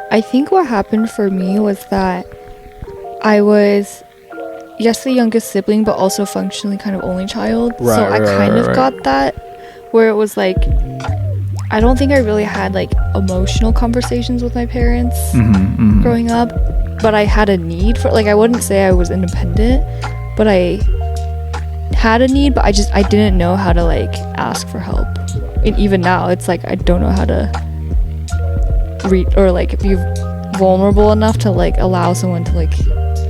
I think what happened for me was that I was, yes, the youngest sibling, but also functionally kind of only child. So I kind of got that, where it was like, I don't think I really had like emotional conversations with my parents growing up, but I had a need for, like, I wouldn't say I was independent, but I had a need, but I didn't know how to like ask for help. And even now, it's like I don't know how to read or like be vulnerable enough to like allow someone to like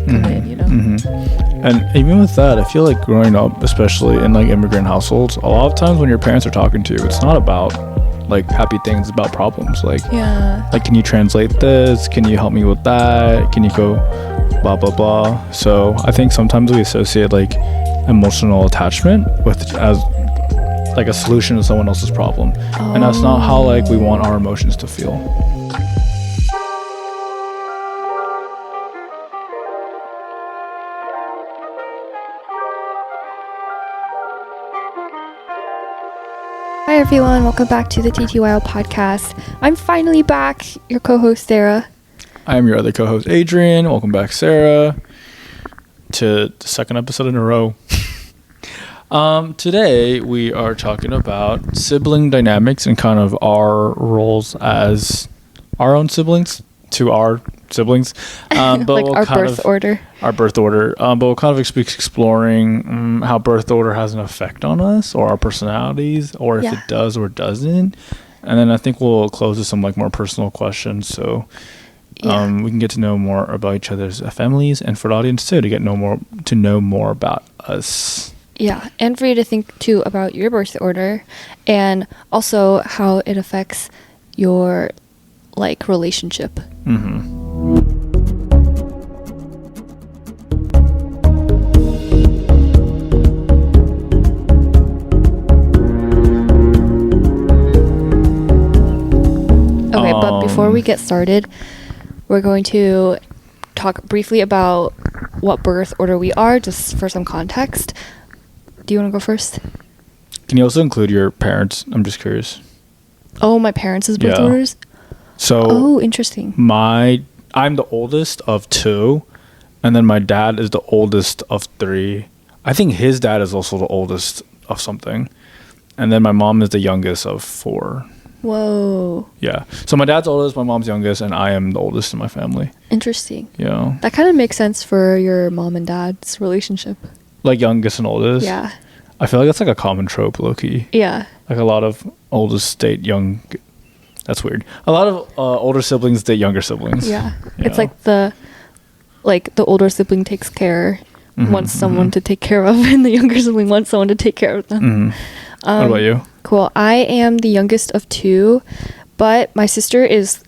come in, you know. And even with that, I feel like growing up, especially in like immigrant households, a lot of times when your parents are talking to you, it's not about like happy things, about problems. Like, like, can you translate this? Can you help me with that? Can you go blah blah blah? So I think sometimes we associate like emotional attachment with as like a solution to someone else's problem, and that's not how like we want our emotions to feel. Hi everyone, welcome back to the TTYL podcast. I'm finally back, your co-host Sarah. I am your other co-host Adrian. Welcome back, Sarah, to the second episode in a row. Today we are talking about sibling dynamics and kind of our roles as our own siblings to our siblings, but like we'll our kind birth order. Our birth order, but we'll kind of exploring how birth order has an effect on us or our personalities, or if it does or doesn't. And then I think we'll close with some like more personal questions, so we can get to know more about each other's families, and for the audience too, to know more about us. Yeah, and for you to think too about your birth order, and also how it affects your like relationship. Okay, but before we get started, we're going to talk briefly about what birth order we are, just for some context. Do you want to go first? Can you also include your parents? I'm just curious. Oh, my parents' birth orders? So, interesting. I'm the oldest of two, and then my dad is the oldest of three. I think his dad is also the oldest of something. And then my mom is the youngest of four. Whoa. Yeah. So my dad's oldest, my mom's youngest, and I am the oldest in my family. Interesting. Yeah. That kind of makes sense for your mom and dad's relationship. Like youngest and oldest? Yeah. I feel like that's like a common trope, low-key. Yeah. Like a lot of oldest date young... That's weird. A lot of older siblings date younger siblings. Yeah. It's like the older sibling takes care, wants someone to take care of, and the younger sibling wants someone to take care of them. What about you? Cool. I am the youngest of two, but my sister is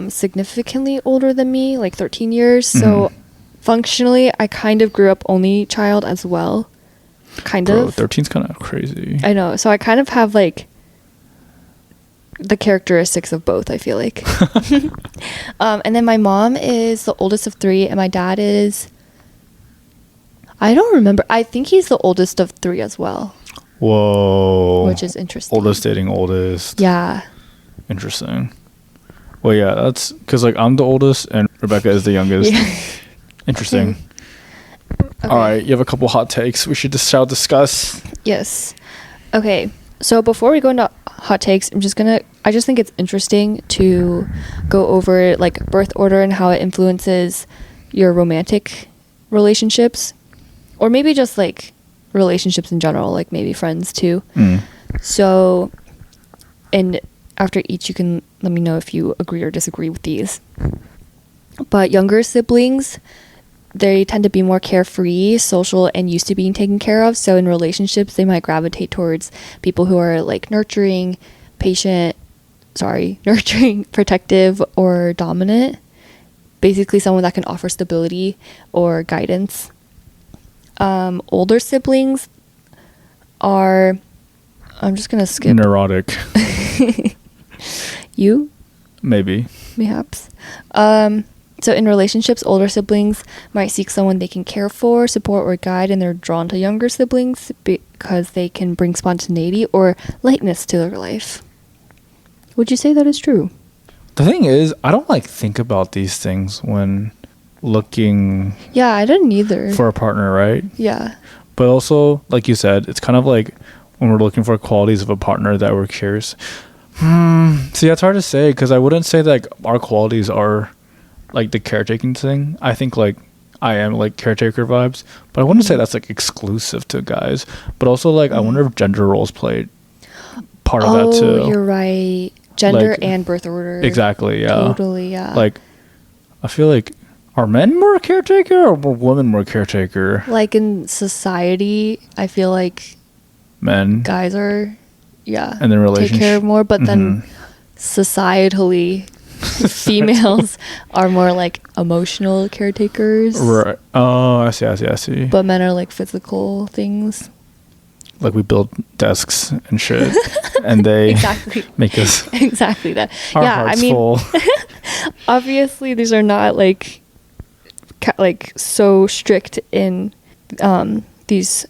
significantly older than me, like 13 years. So functionally, I kind of grew up only child as well. Kind of. 13's kind of crazy. I know. So I kind of have like the characteristics of both, I feel like. And then my mom is the oldest of three, and my dad is, I don't remember. I think he's the oldest of three as well. Whoa. Which is interesting. Oldest dating oldest. Yeah. Interesting. Well, yeah, that's because like I'm the oldest and Rebecca is the youngest. Yeah. Interesting. Okay. All right, you have a couple hot takes we should shall discuss. Yes. Okay. So before we go into hot takes, I just think it's interesting to go over like birth order and how it influences your romantic relationships, or maybe just like relationships in general, like maybe friends too. So, and after each, you can let me know if you agree or disagree with these. But younger siblings, they tend to be more carefree, social, and used to being taken care of. So in relationships, they might gravitate towards people who are like nurturing, protective, or dominant. Basically someone that can offer stability or guidance. Older siblings are, I'm just going to skip. Neurotic. You? Maybe. Mayhaps. So in relationships, older siblings might seek someone they can care for, support, or guide, and they're drawn to younger siblings because they can bring spontaneity or lightness to their life. Would you say that is true? The thing is, I don't like think about these things when looking. Yeah, I didn't either. For a partner, right? Yeah. But also, like you said, it's kind of like when we're looking for qualities of a partner that we're curious. See, that's hard to say because I wouldn't say that like, our qualities are like the caretaking thing. I think like I am like caretaker vibes, but I wouldn't say that's like exclusive to guys. But also like I wonder if gender roles play part of that too. Oh, you're right. Gender like, and birth order. Exactly. Yeah. Totally. Yeah. Like, I feel like are men more caretaker or were women more caretaker? Like in society, I feel like men, guys are, and then relationship take care of more, but then societally, females are more like emotional caretakers. Right. Oh, I see. But men are like physical things. Like we build desks and shit, and they make us exactly that. Our hearts full. Obviously, these are not like so strict in these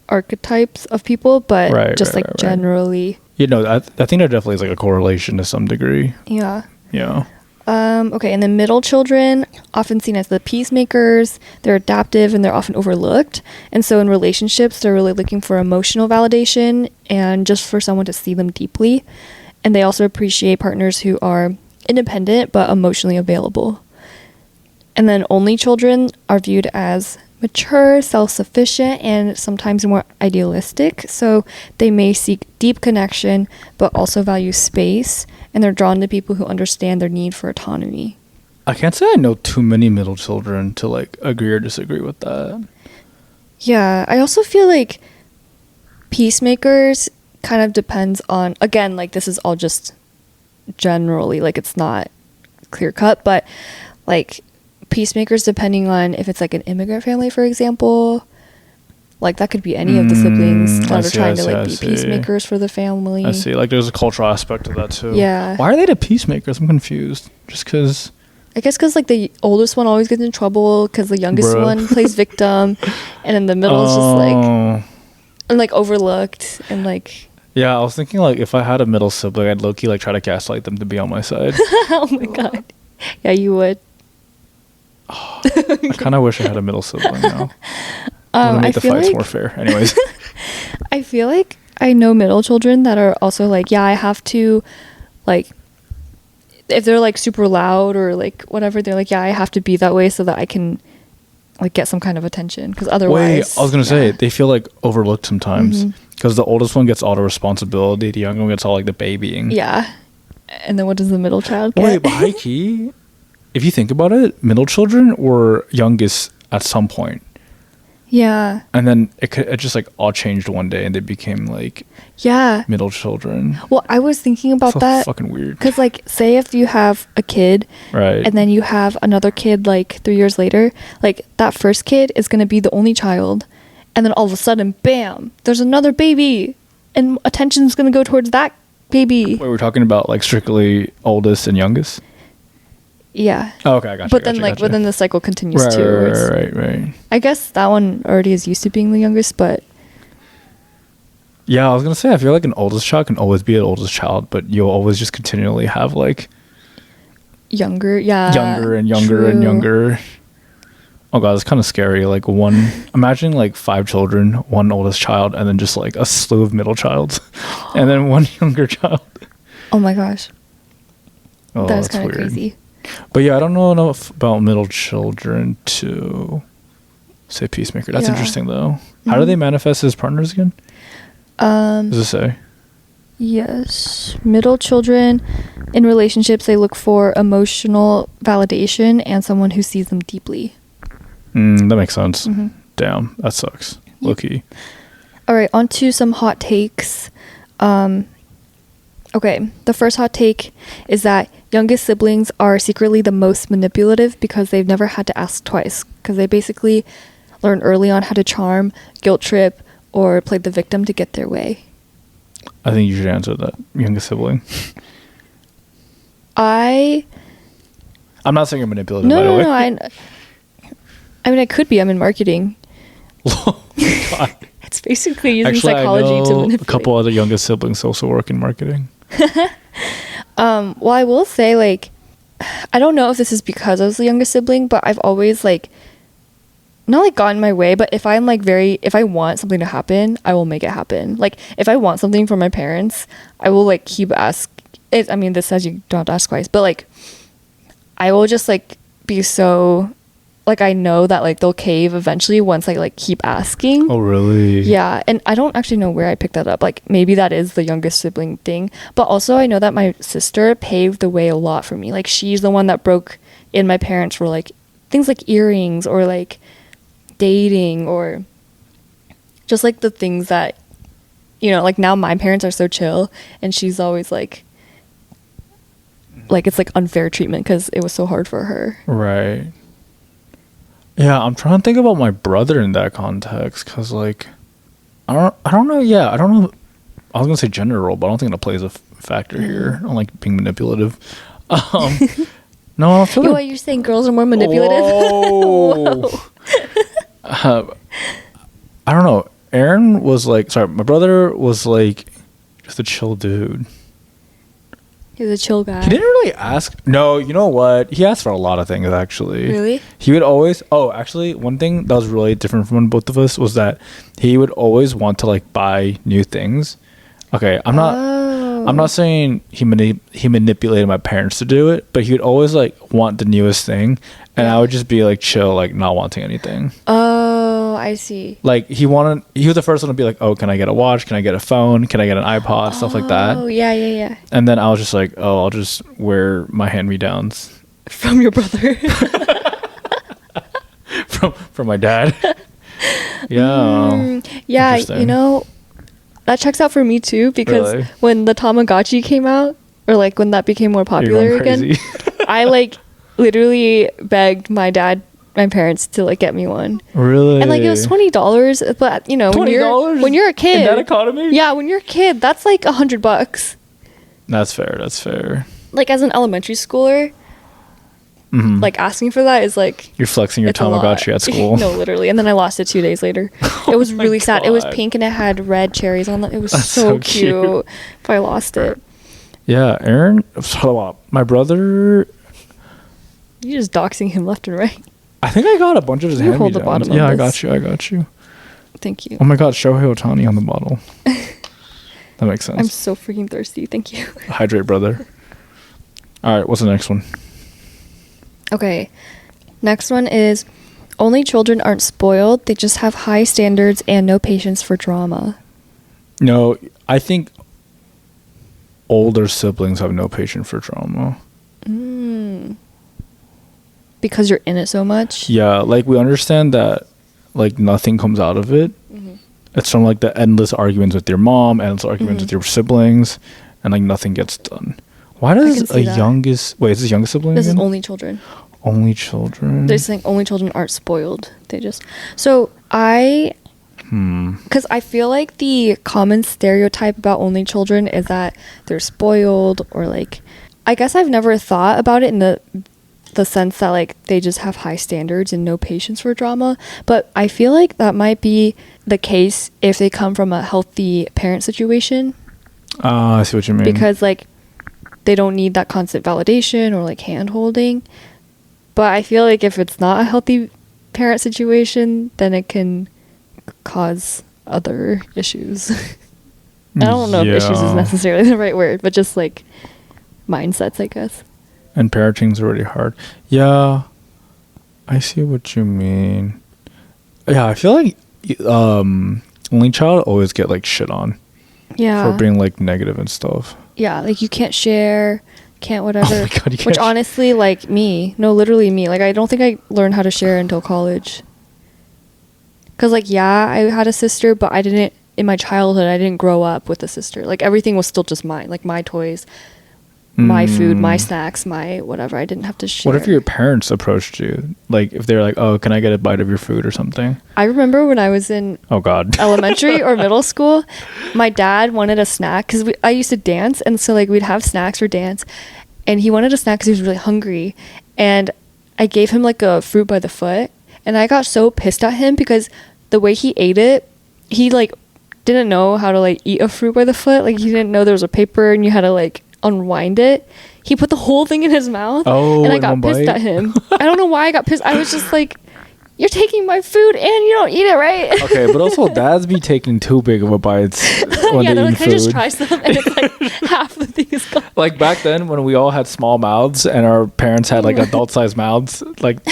archetypes of people, but generally. You know, I think there definitely is like a correlation to some degree. Yeah. Yeah. Okay, and the middle children, often seen as the peacemakers, they're adaptive and they're often overlooked. And so in relationships, they're really looking for emotional validation and just for someone to see them deeply. And they also appreciate partners who are independent but emotionally available. And then only children are viewed as mature, self-sufficient, and sometimes more idealistic. So they may seek deep connection, but also value space, and they're drawn to people who understand their need for autonomy. I can't say I know too many middle children to like agree or disagree with that. Yeah, I also feel like peacemakers kind of depends on, again, like this is all just generally, like it's not clear cut, but like peacemakers depending on if it's like an immigrant family, for example, like that could be any of the siblings that are trying to like be peacemakers for the family. I see, like there's a cultural aspect to that too. Yeah. Why are they the peacemakers? I'm confused. Just because I guess because like the oldest one always gets in trouble because the youngest one plays victim, and in the middle is just like and like overlooked and like. Yeah, I was thinking like if I had a middle sibling, I'd low-key like try to gaslight them to be on my side. Oh my god. Yeah, you would. Oh, I kind of wish I had a middle sibling now. To make the fights more fair. Anyways. I feel like I know middle children that are also like, yeah, I have to, like, if they're like super loud or like whatever, they're like, yeah, I have to be that way so that I can like get some kind of attention. Because otherwise. Wait, I was going to say, they feel like overlooked sometimes. Because the oldest one gets all the responsibility, the younger one gets all like the babying. Yeah. And then what does the middle child get? Wait, but high key, if you think about it, middle children were youngest at some point. Yeah. And then it just like all changed one day and they became like middle children. Well, I was thinking about that. Fucking weird. Because like say if you have a kid right, and then you have another kid like 3 years later, like that first kid is going to be the only child. And then all of a sudden, bam, there's another baby and attention's going to go towards that baby. Wait, we're talking about like strictly oldest and youngest? Yeah. Oh, okay, I got you. But then the cycle continues too. Right. I guess that one already is used to being the youngest, but yeah, I was gonna say I feel like an oldest child can always be an oldest child, but you'll always just continually have like younger and younger. Oh god, it's kind of scary. Like imagine like 5 children, one oldest child, and then just like a slew of middle childs, and then one younger child. Oh my gosh. Oh, that's kind of crazy. But yeah, I don't know enough about middle children to say peacemaker. That's interesting though. How do they manifest as partners again? Does it say? Yes. Middle children in relationships, they look for emotional validation and someone who sees them deeply. That makes sense. Damn, that sucks. Low-key. All right, on to some hot takes. Okay, the first hot take is that youngest siblings are secretly the most manipulative because they've never had to ask twice. Because they basically learn early on how to charm, guilt trip, or play the victim to get their way. I think you should answer that, youngest sibling. I'm not saying you're manipulative, by the way. No, I mean, I could be. I'm in marketing. Oh, God. It's basically using psychology to manipulate. A couple other youngest siblings also work in marketing. Well, I will say, like, I don't know if this is because I was the youngest sibling, but I've always, like, not like gotten my way, but if I'm like if I want something to happen, I will make it happen. Like, if I want something from my parents, I will like keep I mean, this says you don't have to ask twice, but like, I will just like be so, like, I know that like they'll cave eventually once I like keep asking. Oh, really? Yeah. And I don't actually know where I picked that up. Like, maybe that is the youngest sibling thing, but also I know that my sister paved the way a lot for me. Like, she's the one that broke in my parents for like things like earrings or like dating or just like the things that, you know, like now my parents are so chill and she's always like it's like unfair treatment because it was so hard for her. Right. Yeah, I'm trying to think about my brother in that context because like I don't know. Yeah, I don't know. I was gonna say gender role, but I don't think that plays a factor here. I don't like being manipulative. No, I feel like you're saying girls are more manipulative. Whoa. I don't know. Aaron was like, sorry, my brother was like just a chill dude. He was a chill guy. He didn't really ask. No, you know what? He asked for a lot of things, actually. Really? He would always... Oh, actually, one thing that was really different from both of us was that he would always want to, like, buy new things. Okay, I'm not saying he manipulated my parents to do it, but he would always, like, want the newest thing, and I would just be, like, chill, like, not wanting anything. Oh, I see. Like, he was the first one to be like, oh, can I get a watch? Can I get a phone? Can I get an iPod? Stuff like that. Oh, yeah. And then I was just like, oh, I'll just wear my hand-me-downs. From your brother. from my dad. Yeah. Yeah, you know, that checks out for me too, because really? When the Tamagotchi came out, or like when that became more popular again, I like literally begged my parents to like get me one. Really? And like it was $20, but you know, when you're a kid, in that economy, yeah, when you're a kid, that's like $100. That's fair. Like as an elementary schooler, like asking for that is like you're flexing your Tamagotchi at school. No, literally. And then I lost it 2 days later. It was really sad. It was pink and it had red cherries on it. It was so cute. If I lost it. Yeah, Aaron. My brother. You're just doxing him left and right. I think I got a bunch of his hand-me-downs. Hold the bottom of I this. got you. Thank you. Oh my god, Shohei Ohtani on the bottle. That makes sense. I'm so freaking thirsty. Thank you. Hydrate, brother. All right, what's the next one? Okay. Next one is only children aren't spoiled. They just have high standards and no patience for drama. No, I think older siblings have no patience for drama. Because you're in it so much? Yeah, like we understand that like nothing comes out of it. It's from like the endless arguments with your mom, endless arguments with your siblings, and like nothing gets done. Why does youngest... Wait, is this youngest sibling This again? is only children. Only children? They're saying only children aren't spoiled. They just... So, because I feel like the common stereotype about only children is that they're spoiled or like... I guess I've never thought about it in the sense that like they just have high standards and no patience for drama. But I feel like that might be the case if they come from a healthy parent situation. I see what you mean. Because like... they don't need that constant validation or like hand holding. But I feel like if it's not a healthy parent situation, then it can cause other issues. I don't know if issues is necessarily the right word, but just like mindsets, I guess. And parenting's already hard. Yeah, I see what you mean. Yeah, I feel like only child always get like shit on. Yeah. For being like negative and stuff. Yeah, like you can't share, can't whatever. Oh my God, which honestly, like literally me. Like I don't think I learned how to share until college. Cause like I had a sister, but in my childhood I didn't grow up with a sister. Like everything was still just mine. Like my toys, my food, my snacks, my whatever. I didn't have to share. What if your parents approached you? Like if they're like, oh, can I get a bite of your food or something? I remember when I was in elementary or middle school, my dad wanted a snack because I used to dance. And so like we'd have snacks for dance. And he wanted a snack because he was really hungry. And I gave him like a fruit by the foot. And I got so pissed at him because the way he ate it, he like didn't know how to like eat a fruit by the foot. Like he didn't know there was a paper and you had to like unwind it, he put the whole thing in his mouth. And I got pissed at him. I don't know why I got pissed. I was just like, you're taking my food and you don't eat it, right? Okay, but also dads be taking too big of a bites when yeah, they they're eat like, food. can I just try some? And it's like half the thing is gone. Like back then when we all had small mouths and our parents had like adult-sized mouths, like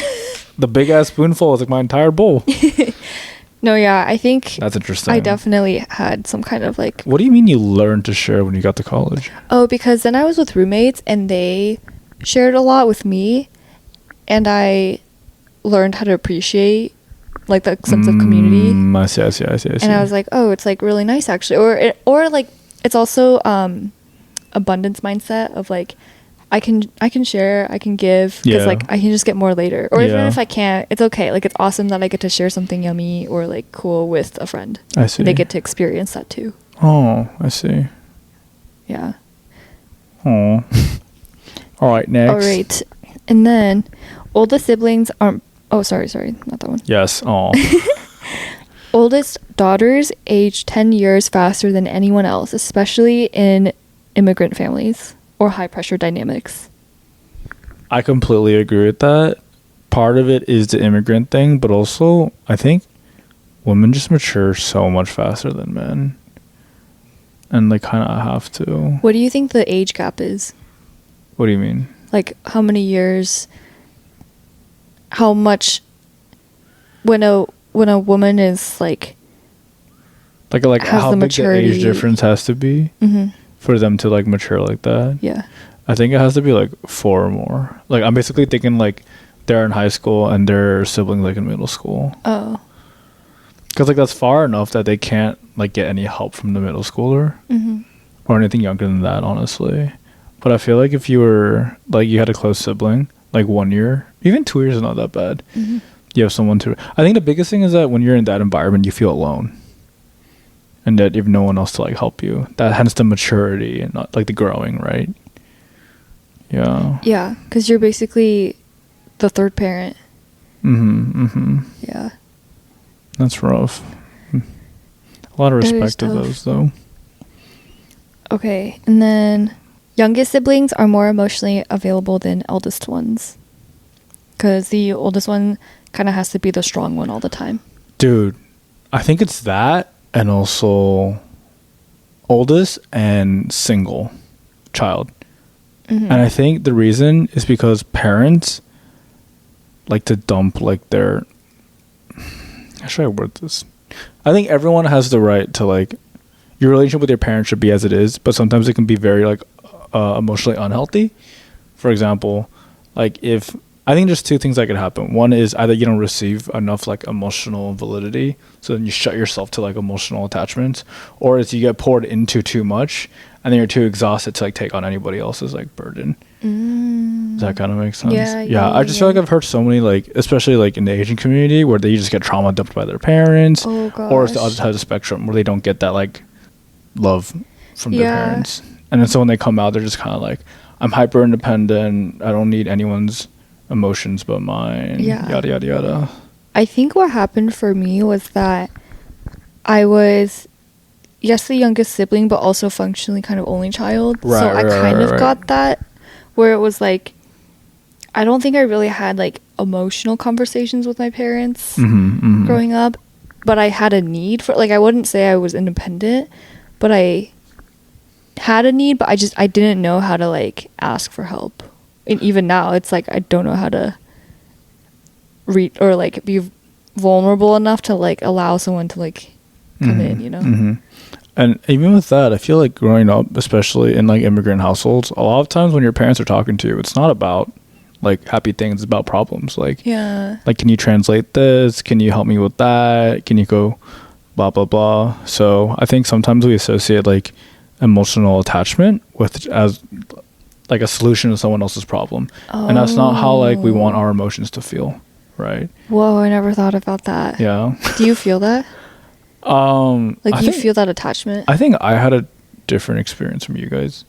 the big-ass spoonful was like my entire bowl. No, yeah, I think that's interesting. I definitely had some kind of like... What do you mean you learned to share when you got to college? Oh, because then I was with roommates and they shared a lot with me, and I learned how to appreciate like the sense of community. I see. And I was like, oh, it's like really nice actually. Or like it's also abundance mindset of like I can share, I can give, because like I can just get more later. Or even if I can't, it's okay. Like it's awesome that I get to share something yummy or like cool with a friend. I see. And they get to experience that too. Oh, I see. Yeah. Oh. All right, next. All right. And then oldest siblings aren't... Oh, sorry, not that one. Yes. Oh. Oldest daughters age 10 years faster than anyone else, especially in immigrant families or high pressure dynamics. I completely agree with that. Part of it is the immigrant thing, but also I think women just mature so much faster than men. And they kind of have to. What do you think the age gap is? What do you mean? Like how many years, how much when a woman is like how big maturity. the age difference has to be for them to like mature like that? Yeah. I think it has to be like 4 or more. Like I'm basically thinking like they're in high school and their siblings like in middle school. Oh. Because like that's far enough that they can't like get any help from the middle schooler or anything younger than that, honestly. But I feel like if you were like you had a close sibling, like 1 year, even 2 years is not that bad. You have someone to... I think the biggest thing is that when you're in that environment, you feel alone. And that you have no one else to like help you. That hence the maturity and not like the growing, right? Yeah. Yeah, because you're basically the third parent. Yeah. That's rough. A lot of respect to those, though. Okay, and then youngest siblings are more emotionally available than eldest ones. Because the oldest one kind of has to be the strong one all the time. Dude, I think it's that and also oldest and single child. And I think the reason is because parents like to dump like their... How should I word this? I think everyone has the right to like... Your relationship with your parents should be as it is, but sometimes it can be very like emotionally unhealthy. For example, like if... I think there's 2 things that could happen. One is either you don't receive enough like emotional validity, so then you shut yourself to like emotional attachments, or it's you get poured into too much and then you're too exhausted to like take on anybody else's like burden. Does that kind of make sense? Yeah. I just feel like I've heard so many like, especially like in the Asian community, where they just get trauma dumped by their parents, or it's the other side of the spectrum where they don't get that like love from their parents, and then so when they come out, they're just kind of like, I'm hyper independent. I don't need anyone's emotions but mine. Yada yada yada. I think what happened for me was that I was the youngest sibling, but also functionally kind of only child. So I kind of got that, where it was like I don't think I really had like emotional conversations with my parents growing up, but I had a need for, like, I wouldn't say I was independent, but I had a need, but I didn't know how to like ask for help. And even now it's like I don't know how to read or like be vulnerable enough to like allow someone to like come in, you know. And even with that, I feel like growing up, especially in like immigrant households, a lot of times when your parents are talking to you, it's not about like happy things, it's about problems. Like, like, can you translate this? Can you help me with that? Can you go blah, blah, blah? So I think sometimes we associate like emotional attachment with as like a solution to someone else's problem. And that's not how like we want our emotions to feel, right? Whoa, I never thought about that. Yeah. Do you feel that? Like, do you feel that attachment? I think I had a different experience from you guys.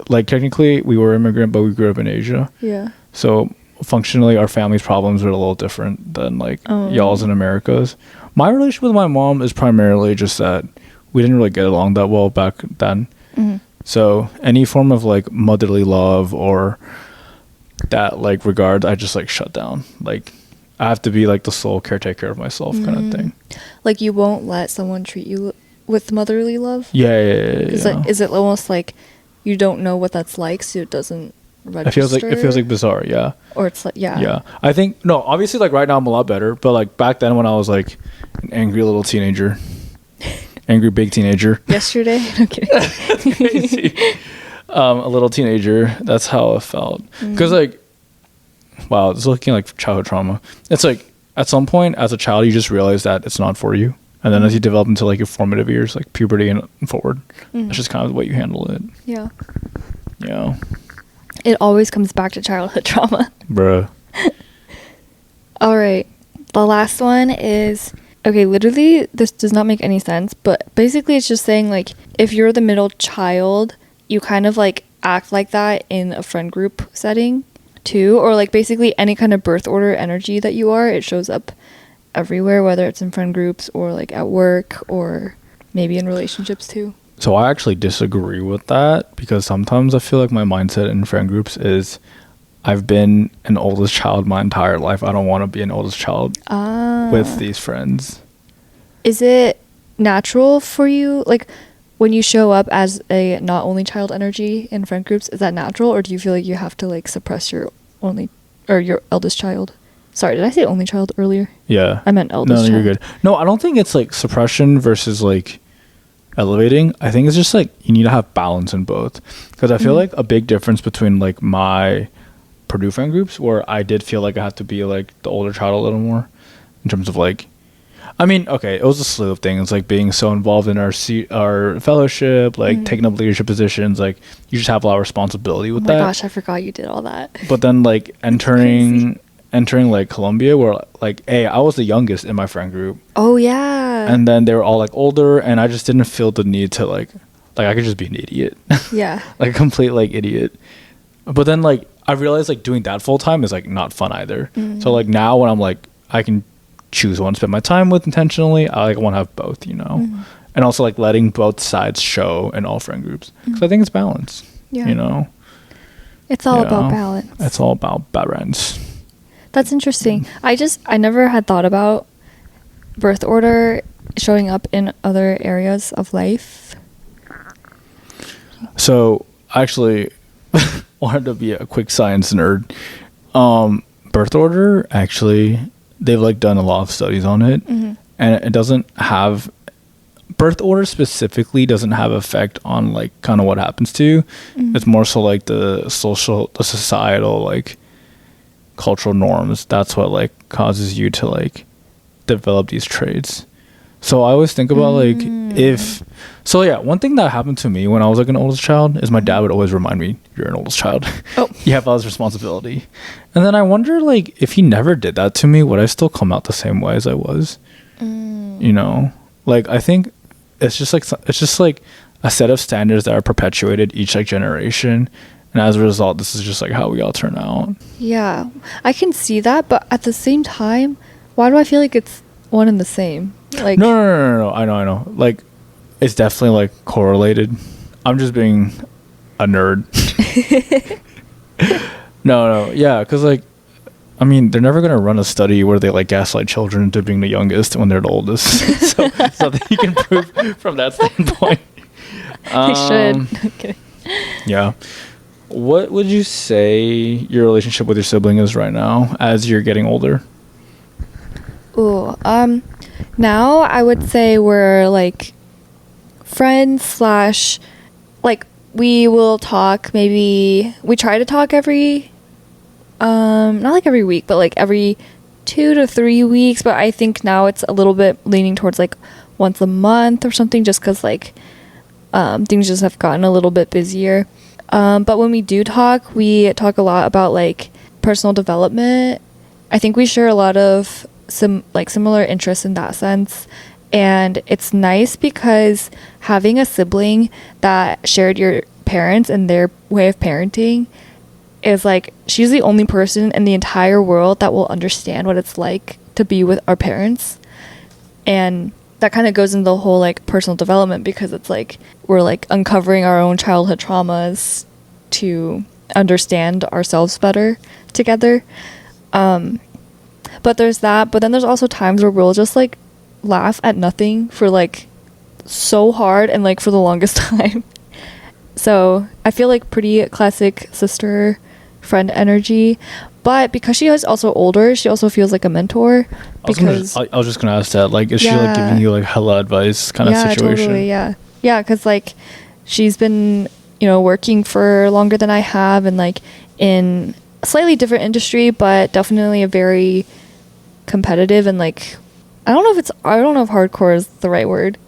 Like, technically, we were immigrant, but we grew up in Asia. Yeah. So, functionally, our family's problems are a little different than, like, y'all's in America's. My relationship with my mom is primarily just that we didn't really get along that well back then. So any form of like motherly love or that like regard, I just like shut down. Like I have to be like the sole caretaker of myself kind of thing. Like you won't let someone treat you with motherly love? Yeah. Is it almost like you don't know what that's like, so it doesn't register? It feels like bizarre, yeah. Or it's like, yeah. Yeah. I think, no, obviously like right now I'm a lot better, but like back then when I was like an angry little teenager, angry big teenager. Yesterday? Okay. Crazy. A little teenager, that's how it felt. Because like, wow, it's looking like childhood trauma. It's like at some point as a child you just realize that it's not for you, and then as you develop into like your formative years, like puberty and forward, that's just kind of the way you handle it. Yeah. Yeah. It always comes back to childhood trauma. Bruh. All right, the last one is, okay, literally this does not make any sense, but basically it's just saying like if you're the middle child, you kind of like act like that in a friend group setting too, or like basically any kind of birth order energy that you are, it shows up everywhere, whether it's in friend groups or like at work or maybe in relationships too. So I actually disagree with that, because sometimes I feel like my mindset in friend groups is I've been an oldest child my entire life. I don't want to be an oldest child with these friends. Is it natural for you, like when you show up as a not only child energy in friend groups, is that natural, or do you feel like you have to like suppress your only or your eldest child? Sorry, did I say only child earlier? Yeah. I meant eldest child. No, you're good. No, I don't think it's like suppression versus like elevating. I think it's just like you need to have balance in both, because I feel like a big difference between like my Purdue friend groups, where I did feel like I had to be like the older child a little more in terms of like, I mean, okay, it was a slew of things, like being so involved in our fellowship, like taking up leadership positions, like you just have a lot of responsibility with that. Oh my gosh, I forgot you did all that. But then like entering like Columbia, where like, hey, I was the youngest in my friend group. Oh yeah. And then they were all like older, and I just didn't feel the need to like I could just be an idiot. Yeah. Like a complete like idiot. But then like I realized like doing that full time is like not fun either. So like now when I'm like I can choose who I want to spend my time with intentionally, I like want to have both, you know. And also like letting both sides show in all friend groups, because I think it's balance. Yeah. You know. It's all about balance. It's all about balance. That's interesting. I never had thought about birth order showing up in other areas of life. So I actually wanted to be a quick science nerd. Birth order, actually, they've like done a lot of studies on it, and it doesn't have, birth order specifically doesn't have effect on like kind of what happens to you. It's more so like the societal like cultural norms. That's what like causes you to like develop these traits. So I always think about like one thing that happened to me when I was like an oldest child is my dad would always remind me, you're an oldest child. You have all this responsibility. And then I wonder like if he never did that to me, would I still come out the same way as I was? You know, like I think it's just like a set of standards that are perpetuated each like generation, and as a result this is just like how we all turn out. Yeah, I can see that, but at the same time, why do I feel like it's one and the same? Like no, I know, like it's definitely like correlated. I'm just being a nerd. no, yeah, because like I mean, they're never gonna run a study where they like gaslight children into being the youngest when they're the oldest. So something you can prove from that standpoint. They should. Okay. Yeah. What would you say your relationship with your sibling is right now as you're getting older? Ooh, now I would say we're like friends / like we will talk, maybe we try to talk every not like every week, but like every 2 to 3 weeks, but I think now it's a little bit leaning towards like once a month or something, just because like things just have gotten a little bit busier. But when we do talk, we talk a lot about like personal development. I think we share a lot of similar interests in that sense, and it's nice because having a sibling that shared your parents and their way of parenting is like, she's the only person in the entire world that will understand what it's like to be with our parents. And that kind of goes into the whole like personal development, because it's like we're like uncovering our own childhood traumas to understand ourselves better together. But there's that, but then there's also times where we'll just like laugh at nothing for like so hard and like for the longest time. So I feel like pretty classic sister friend energy, but because she is also older, she also feels like a mentor. Because I was just gonna ask that, like, is she like giving you like hella advice kind of situation? Totally, yeah, because like she's been, you know, working for longer than I have, and like in a slightly different industry, but definitely a very competitive and like I don't know if hardcore is the right word,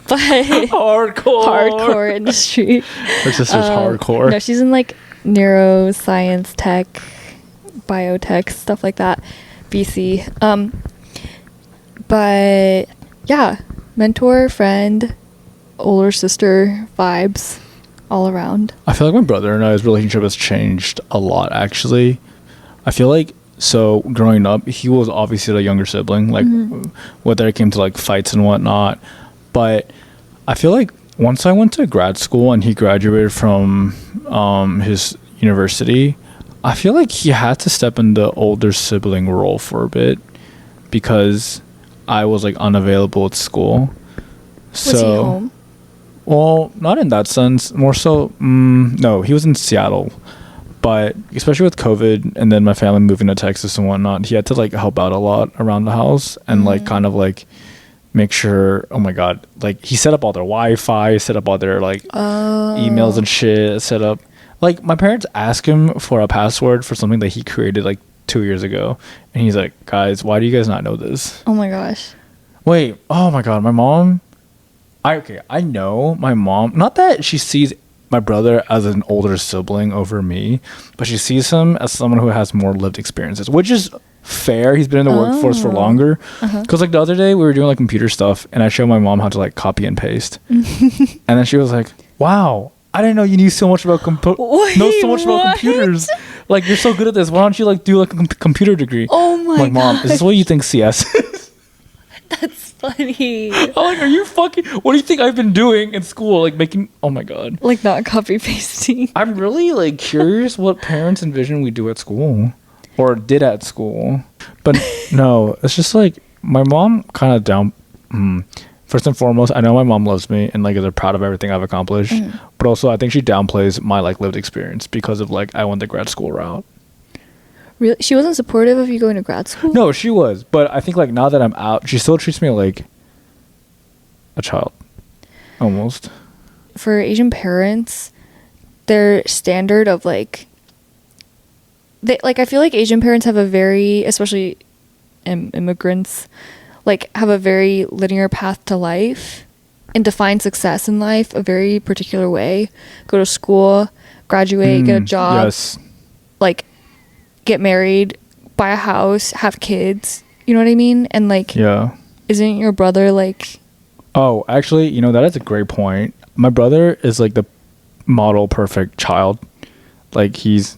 but hardcore industry. Her sister's hardcore. No, she's in like neuroscience, tech, biotech, stuff like that, BC. But yeah, mentor, friend, older sister vibes all around. I feel like my brother and I's relationship has changed a lot, actually. I feel like, so growing up, he was obviously the younger sibling, like whether it came to like fights and whatnot. But I feel like once I went to grad school and he graduated from his university, I feel like he had to step in the older sibling role for a bit because I was like unavailable at school. Was he home? Well, not in that sense. More so, no, he was in Seattle. But especially with COVID and then my family moving to Texas and whatnot, he had to like help out a lot around the house and like kind of like make sure, oh my God, like he set up all their Wi-Fi, set up all their like emails and shit, set up. Like my parents asked him for a password for something that he created like 2 years ago. And he's like, guys, why do you guys not know this? Oh my gosh. Wait, oh my God, my mom. I know my mom, not that she sees my brother as an older sibling over me, but she sees him as someone who has more lived experiences, which is fair. He's been in the workforce for longer. Because like the other day we were doing like computer stuff and I showed my mom how to like copy and paste. And then she was like, wow, I didn't know you knew so much about computers. Like, you're so good at this. Why don't you like do like a computer degree? Oh my God. Like, Mom, is this what you think CS is? That's funny. I'm like, are you fucking, what do you think I've been doing in school? Like making, oh my God. Like not copy pasting. I'm really like curious what parents envision we do at school or did at school. But no, it's just like my mom kind of first and foremost, I know my mom loves me and like is proud of everything I've accomplished. But also I think she downplays my like lived experience because of like I went the grad school route. Really? She wasn't supportive of you going to grad school? No, she was. But I think like now that I'm out, she still treats me like a child. Almost. For Asian parents, their standard of like I feel like Asian parents have a very, especially immigrants, like have a very linear path to life and define success in life a very particular way. Go to school, graduate, get a job, yes. Like get married, buy a house, have kids. You know what I mean? And like, yeah, isn't your brother like? Oh, actually, you know, that is a great point. My brother is like the model perfect child. Like he's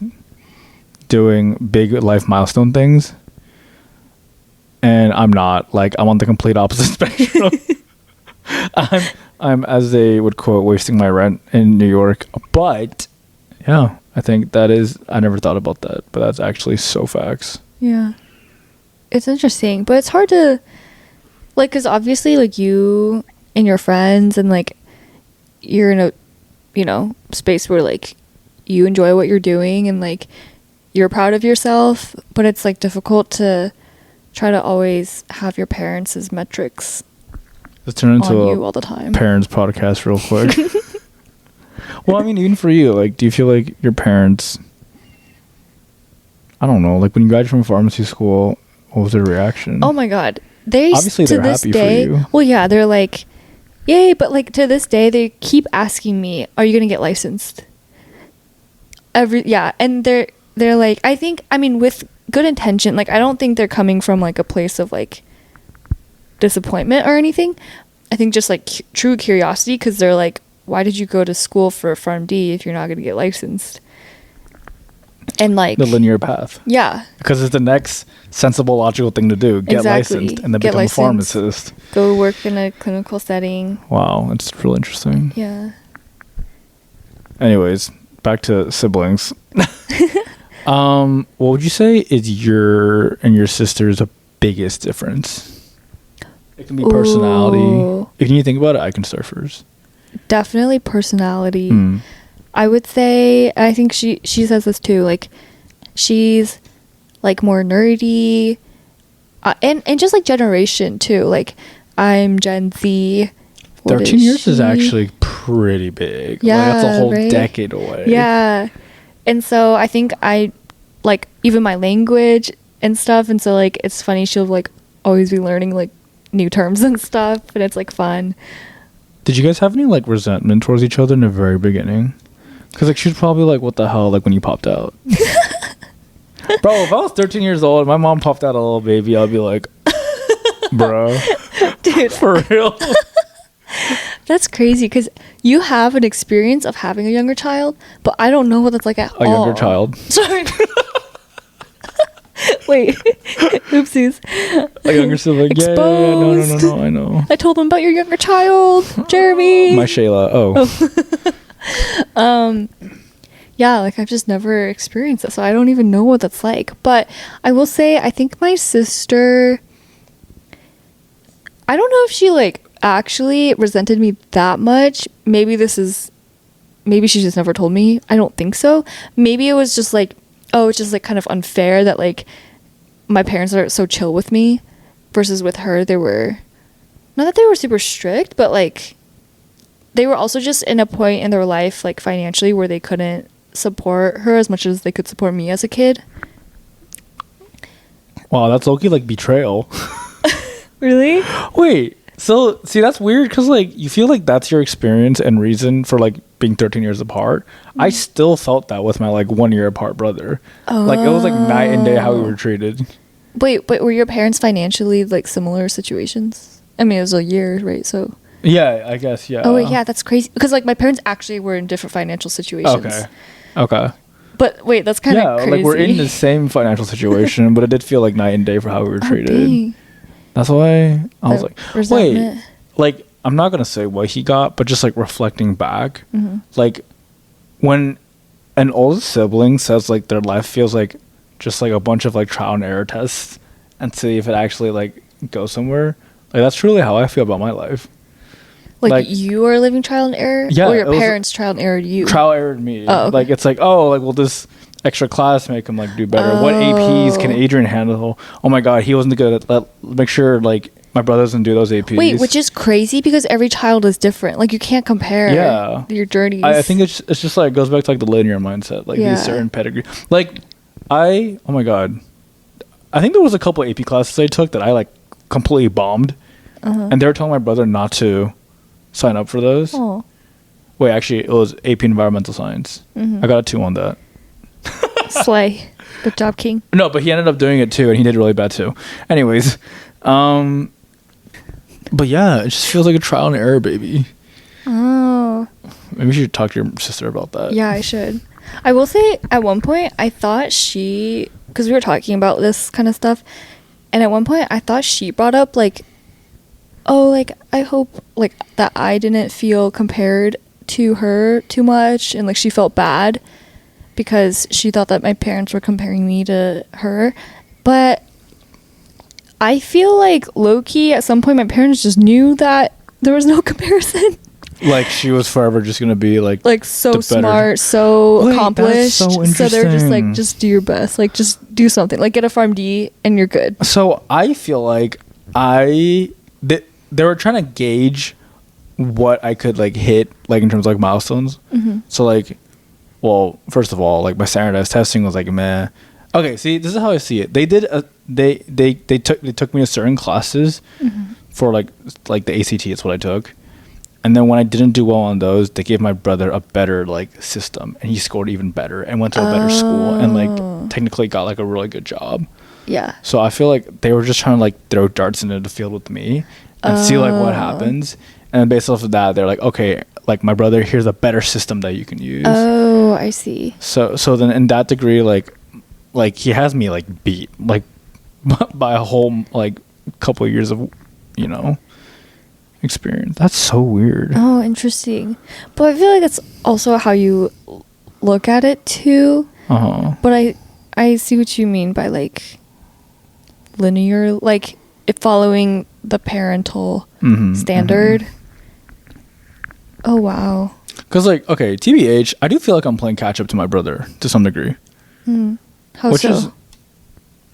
doing big life milestone things. And I'm not. Like I'm on the complete opposite spectrum. I'm as they would quote, wasting my rent in New York. But yeah, I think that is, I never thought about that, but that's actually so facts. Yeah. It's interesting, but it's hard to, like, because obviously, like, you and your friends and, like, you're in a, you know, space where, like, you enjoy what you're doing and, like, you're proud of yourself, but it's, like, difficult to try to always have your parents as metrics. Let's turn into on you all the time. Parents podcast real quick. Well, I mean, even for you, like, do you feel like your parents, I don't know, like when you graduated from pharmacy school, what was their reaction? Oh my God. They obviously they're happy for you. Well, yeah, they're like, yay, but like to this day, they keep asking me, are you going to get licensed? And they're like, I mean, with good intention, like, I don't think they're coming from like a place of like disappointment or anything. I think just like true curiosity, because they're like, why did you go to school for a PharmD if you're not going to get licensed? And like the linear path. Yeah. Because it's the next sensible, logical thing to do. Get licensed and then become a pharmacist. Go work in a clinical setting. Wow, it's real interesting. Yeah. Anyways, back to siblings. What would you say is your and your sister's biggest difference? It can be personality. Ooh. If you think about it, I can start first. Definitely personality. I would say, I think she says this too, like she's like more nerdy, and just like generation too. Like I'm Gen Z. 13 years is actually pretty big. Yeah, like, that's a whole decade away. Yeah. And so I think I like even my language and stuff, and so like it's funny, she'll like always be learning like new terms and stuff, and it's like fun. Did you guys have any like resentment towards each other in the very beginning? Because like she was probably like, what the hell, like when you popped out. Bro, if I was 13 years old and my mom popped out a little baby, I'd be like, bro, dude, for real. That's crazy, because you have an experience of having a younger child, but I don't know what that's like at all. A younger child. Sorry. Wait. Oopsies. A younger sibling. Exposed. Yeah, no, I know. I told them about your younger child, Jeremy. My Shayla. Yeah, like I've just never experienced it, so I don't even know what that's like. But I will say, I think my sister, I don't know if she like actually resented me that much. Maybe she just never told me. I don't think so. Maybe it was just like, oh, it's just like kind of unfair that like my parents are so chill with me versus with her they were, not that they were super strict, but like they were also just in a point in their life like financially where they couldn't support her as much as they could support me as a kid. Wow, that's low-key like betrayal. Really? Wait, so see, that's weird, because like you feel like that's your experience and reason for like being 13 years apart. I still felt that with my like 1 year apart brother. Like it was like night and day how we were treated. Wait, but were your parents financially like similar situations? I mean, it was a year, right? So yeah, I guess, yeah. Oh wait, yeah, that's crazy, because like my parents actually were in different financial situations. Okay. But wait, that's kind of crazy. Like we're in the same financial situation, but it did feel like night and day for how we were treated. Dang. That's why I was like, resentment. Wait, like I'm not gonna say what he got, but just like reflecting back, like when an older sibling says like their life feels like just like a bunch of like trial and error tests and see if it actually like goes somewhere, like that's truly how I feel about my life. Like you are living trial and error? Yeah. Or your parents trial and errored you? Trial and errored me. Oh, okay. Like it's like, oh, like will this extra class make him like do better? What APs can Adrian handle? Oh my god, he wasn't good at make sure like my brother doesn't do those APs. Wait, which is crazy because every child is different. Like you can't compare your journeys. I think it's just like it goes back to like the linear mindset, like these certain pedigree. Like oh my god, I think there was a couple AP classes I took that I like completely bombed, and they were telling my brother not to sign up for those. Wait, actually it was AP Environmental Science. I got a 2 on that. Slay. Good job, King. No, but he ended up doing it too, and he did really bad too. Anyways, but yeah, it just feels like a trial and error baby. Oh. Maybe you should talk to your sister about that. Yeah, I should. I will say, at one point, I thought because we were talking about this kind of stuff, and at one point, I thought she brought up, like, oh, like, I hope, like, that I didn't feel compared to her too much, and, like, she felt bad because she thought that my parents were comparing me to her. But I feel like low-key, at some point, my parents just knew that there was no comparison. Like she was forever just gonna be like so smart, so accomplished. So they're just like, just do your best, like just do something, like get a Pharm D and you're good. So I feel like they were trying to gauge what I could like hit, like in terms of like milestones. So like, well, first of all, like my standardized testing was like meh. Okay, see, this is how I see it. They did they took me to certain classes for like the ACT. It's what I took. And then when I didn't do well on those, they gave my brother a better like system, and he scored even better and went to a better school and like technically got like a really good job. Yeah. So I feel like they were just trying to like throw darts into the field with me and see like what happens. And then based off of that, they're like, okay, like my brother, here's a better system that you can use. Oh, I see. So then in that degree, like he has me like beat like by a whole like couple of years of, experience. That's so weird. Oh, interesting. But I feel like it's also how you look at it too. But I see what you mean by like linear, like it following the parental standard. Oh wow. Because like, okay, TBH, I do feel like I'm playing catch up to my brother to some degree. How which so? Is,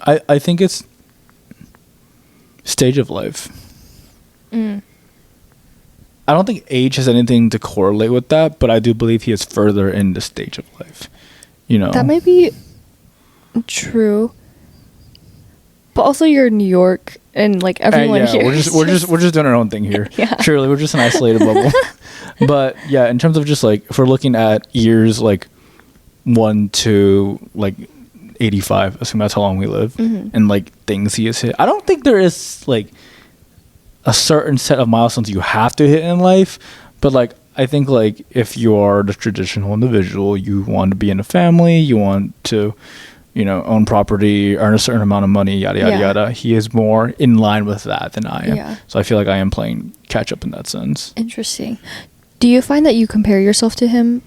I think it's stage of life. I don't think age has anything to correlate with that, but I do believe he is further in the stage of life. You know, that might be true. But also, you're in New York, and like everyone here. we're just doing our own thing here. Surely, we're just an isolated bubble. But yeah, in terms of just like if we're looking at years like 1 to like 85, assuming that's how long we live, and like things he has hit, I don't think there is like a certain set of milestones you have to hit in life. But like I think like if you are the traditional individual, you want to be in a family, you want to, you know, own property, earn a certain amount of money, yada yada yada. He is more in line with that than I am. So I feel like I am playing catch up in that sense. Interesting. Do you find that you compare yourself to him?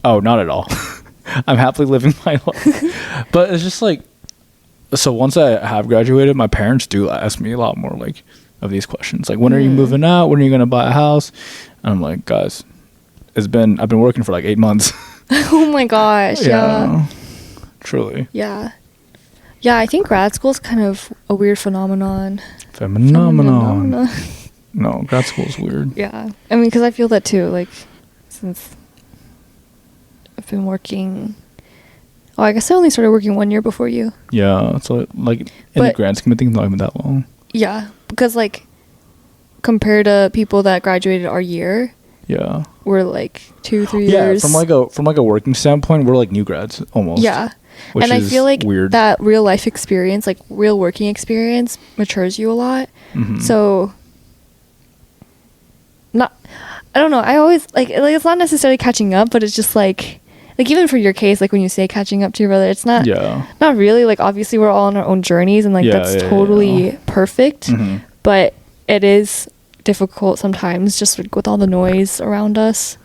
Oh, not at all. I'm happily living my life. But it's just like, so once I have graduated, my parents do ask me a lot more like of these questions. Like, when are you moving out? When are you going to buy a house? And I'm like, guys, I've been working for like 8 months. Oh my gosh. Yeah. Truly. Yeah. Yeah, I think grad school is kind of a weird phenomenon. Phenomenon. No, grad school is weird. Yeah. I mean, because I feel that too. Like, since I've been working... Oh, I guess I only started working 1 year before you. Yeah. So, like, in the grand scheme of things, not even that long. Yeah. Because, like, compared to people that graduated our year... Yeah. We're, like, 2-3 years... Yeah, from like a working standpoint, we're, like, new grads, almost. Yeah. And I feel like weird. That real life experience, like, real working experience, matures you a lot. So... I don't know. I always like it's not necessarily catching up, but it's just like even for your case, like when you say catching up to your brother, it's not not really. Like, obviously we're all on our own journeys, and like that's totally perfect. But it is difficult sometimes, just like, with all the noise around us.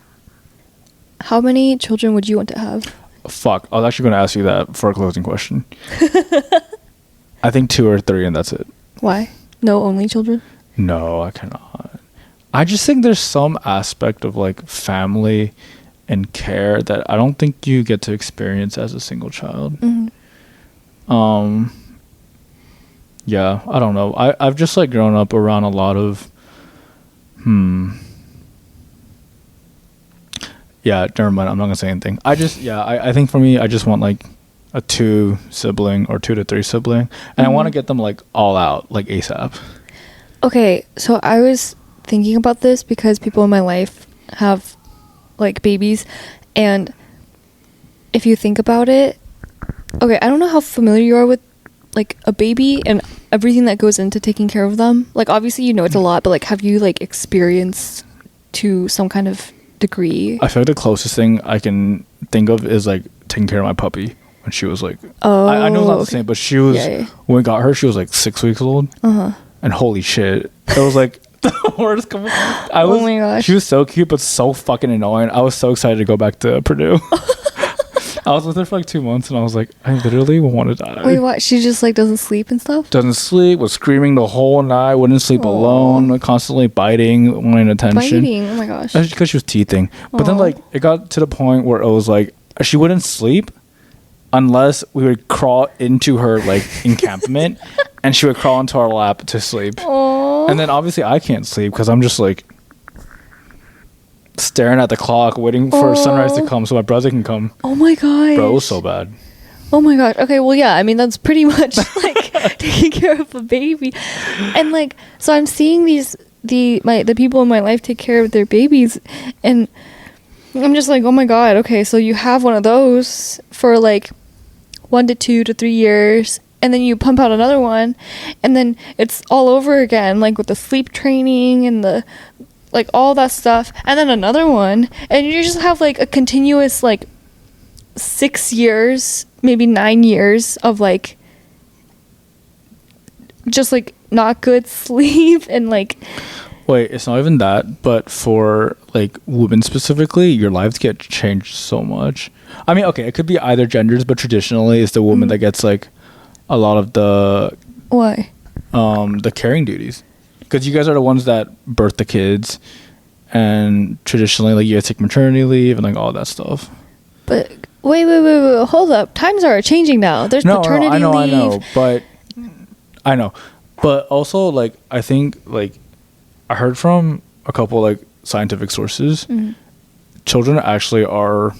How many children would you want to have? Fuck, I was actually going to ask you that for a closing question. I think 2 or 3, and that's it. Why? No only children? No, I cannot. I just think there's some aspect of like family and care that I don't think you get to experience as a single child. Yeah, I don't know. I've just like grown up around a lot of yeah, never mind, I'm not gonna say anything. I think for me, I just want like a 2 sibling or 2 to 3 sibling, and I want to get them like all out like ASAP. Okay, so I was thinking about this because people in my life have like babies, and if you think about it, okay, I don't know how familiar you are with like a baby and everything that goes into taking care of them. Like, obviously you know it's a lot, but like, have you like experienced to some kind of degree? I feel like the closest thing I can think of is like taking care of my puppy when she was like, I know it's not the same, but she was when we got her, she was like 6 weeks old, and holy shit, it was like the worst. Oh my gosh, she was so cute but so fucking annoying. I was so excited to go back to Purdue. I was with her for like 2 months, and I was like, I literally want to die. Wait, what? She just like doesn't sleep and stuff? Doesn't sleep, was screaming the whole night, wouldn't sleep alone, constantly biting, wanting attention. Biting? Oh my gosh. That's because she was teething. But then like it got to the point where it was like she wouldn't sleep unless we would crawl into her like encampment, and she would crawl into our lap to sleep. And then obviously I can't sleep because I'm just like staring at the clock waiting for sunrise to come so my brother can come. Oh my god, bro, it was so bad. Oh my god. Okay, well, yeah, I mean, that's pretty much like taking care of a baby. And like, so I'm seeing the people in my life take care of their babies, and I'm just like, oh my god, okay, so you have one of those for like 1 to 2 to 3 years, and then you pump out another one, and then it's all over again, like with the sleep training and the like all that stuff, and then another one, and you just have like a continuous like 6 years, maybe 9 years of like just like not good sleep, and like Wait, it's not even that, but for like women specifically, your lives get changed so much. I mean, okay, it could be either genders, but traditionally it's the woman that gets like a lot of the the caring duties, because you guys are the ones that birth the kids, and traditionally like you guys take maternity leave and like all that stuff. But wait, hold up, times are changing now. There's paternity leave. I know, but also like I think like I heard from a couple like scientific sources, children actually are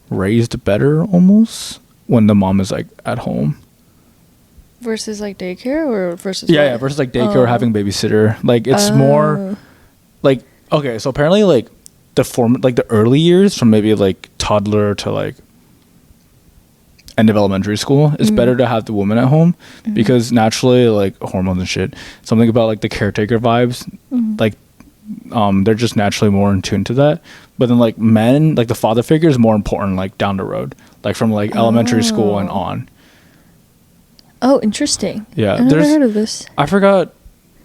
raised better almost when the mom is like at home versus like daycare, or versus versus like daycare or having a babysitter. Like it's more like, okay, so apparently like the early years from maybe like toddler to like end of elementary school, it's better to have the woman at home, because naturally like hormones and shit, something about like the caretaker vibes, like they're just naturally more in tune to that. But then like men, like the father figure is more important like down the road, like from like elementary school and on. Oh, interesting. Yeah, I never heard of this. I forgot.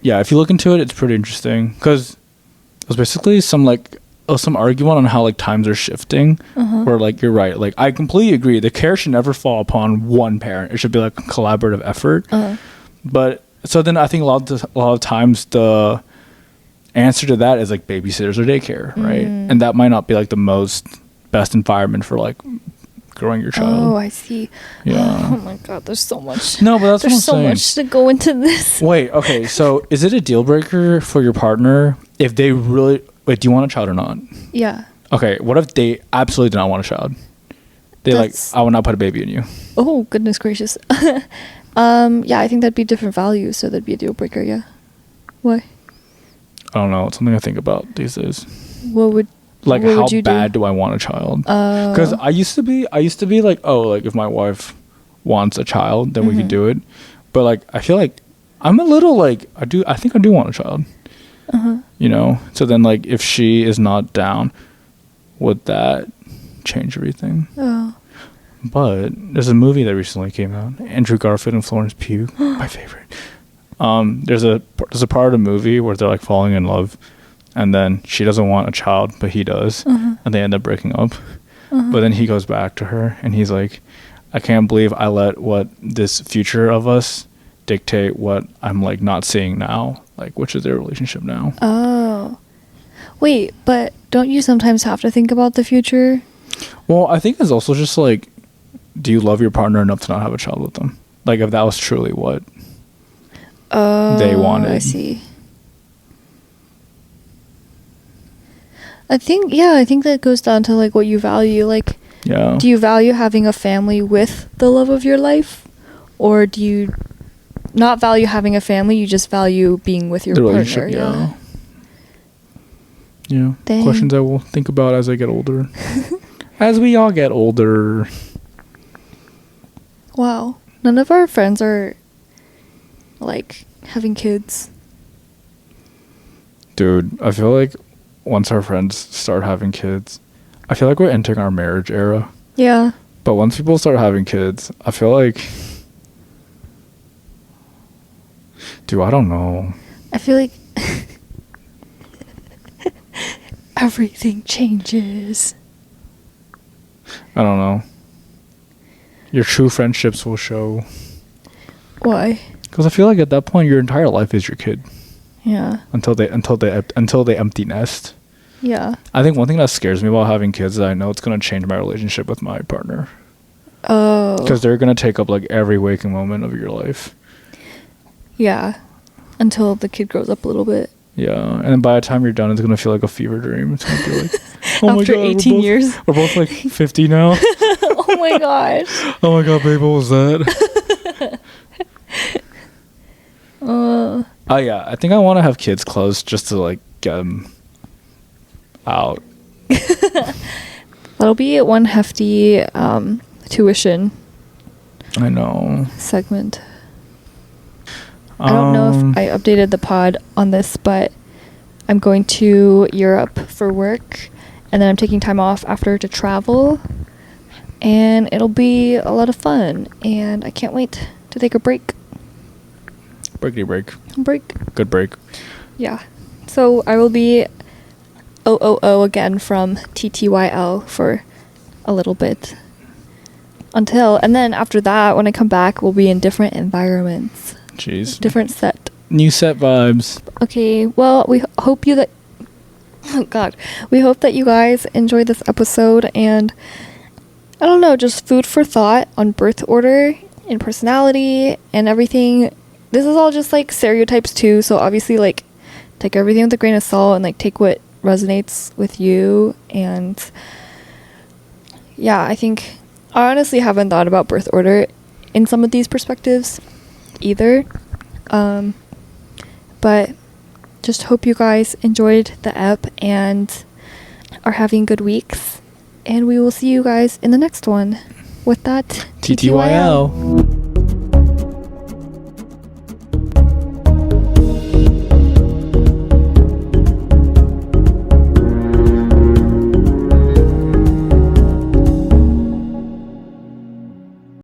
Yeah, if you look into it, it's pretty interesting, because it was basically some argument on how like times are shifting, where like you're right, like I completely agree, the care should never fall upon one parent. It should be like a collaborative effort. But so then I think a lot of times the answer to that is like babysitters or daycare, right? And that might not be like the best environment for like growing your child. Oh, I see. Yeah. Oh my god, there's so much. No, but that's there's so much to go into this. Wait, okay, so is it a deal breaker for your partner if they really do you want a child or not? Yeah. Okay, what if they absolutely do not want a child? I will not put a baby in you. Oh, goodness gracious. Yeah, I think that'd be different values, so that'd be a deal breaker, yeah. Why? I don't know. It's something I think about these days. What would how bad do I want a child? Because I used to be like, oh, like if my wife wants a child, then we could do it. But like I feel like I'm a little like I think I do want a child. You know, so then like if she is not down, would that change everything? But there's a movie that recently came out, Andrew Garfield and Florence Pugh, my favorite. There's a part of the movie where they're like falling in love, and then she doesn't want a child but he does, and they end up breaking up. But then he goes back to her and he's like, I can't believe I let what this future of us dictate what I'm like not seeing now, like which is their relationship now. Oh, wait, but don't you sometimes have to think about the future? Well, I think it's also just like, do you love your partner enough to not have a child with them? Like if that was truly what they wanted. I see. I think that goes down to like what you value. Like, do you value having a family with the love of your life, or do you not value having a family? You just value being with your partner. Yeah. Questions I will think about as I get older. As we all get older. Wow. None of our friends are like having kids. Dude, I feel like once our friends start having kids, I feel like we're entering our marriage era. Yeah. But once people start having kids, I feel like, dude, I don't know. I feel like everything changes. I don't know. Your true friendships will show. Why? Because I feel like at that point, your entire life is your kid. Yeah. Until they empty nest. Yeah. I think one thing that scares me about having kids is I know it's gonna change my relationship with my partner. Oh. Because they're gonna take up like every waking moment of your life. Yeah. Until the kid grows up a little bit. Yeah, and then by the time you're done, it's gonna feel like a fever dream. It's gonna be like, oh my god, 18 years. We're both like 50 now. Oh my god. Oh my god, babe, what was that? Oh yeah, I think I want to have kids close just to like get them out. That'll be one hefty tuition. I know. Segment. I don't know if I updated the pod on this, but I'm going to Europe for work, and then I'm taking time off after to travel, and it'll be a lot of fun, and I can't wait to take a break. Breakity break. Break. Good break. Yeah. So I will be OOO again from TTYL for a little bit. And then after that, when I come back, we'll be in different environments. Jeez. Different set. New set vibes. Okay, well, we hope we hope that you guys enjoyed this episode, and I don't know, just food for thought on birth order and personality and everything. This is all just like stereotypes too, so obviously like take everything with a grain of salt and like take what resonates with you. And yeah, I honestly haven't thought about birth order in some of these perspectives either. But just hope you guys enjoyed the ep and are having good weeks. And we will see you guys in the next one. With that, TTYL.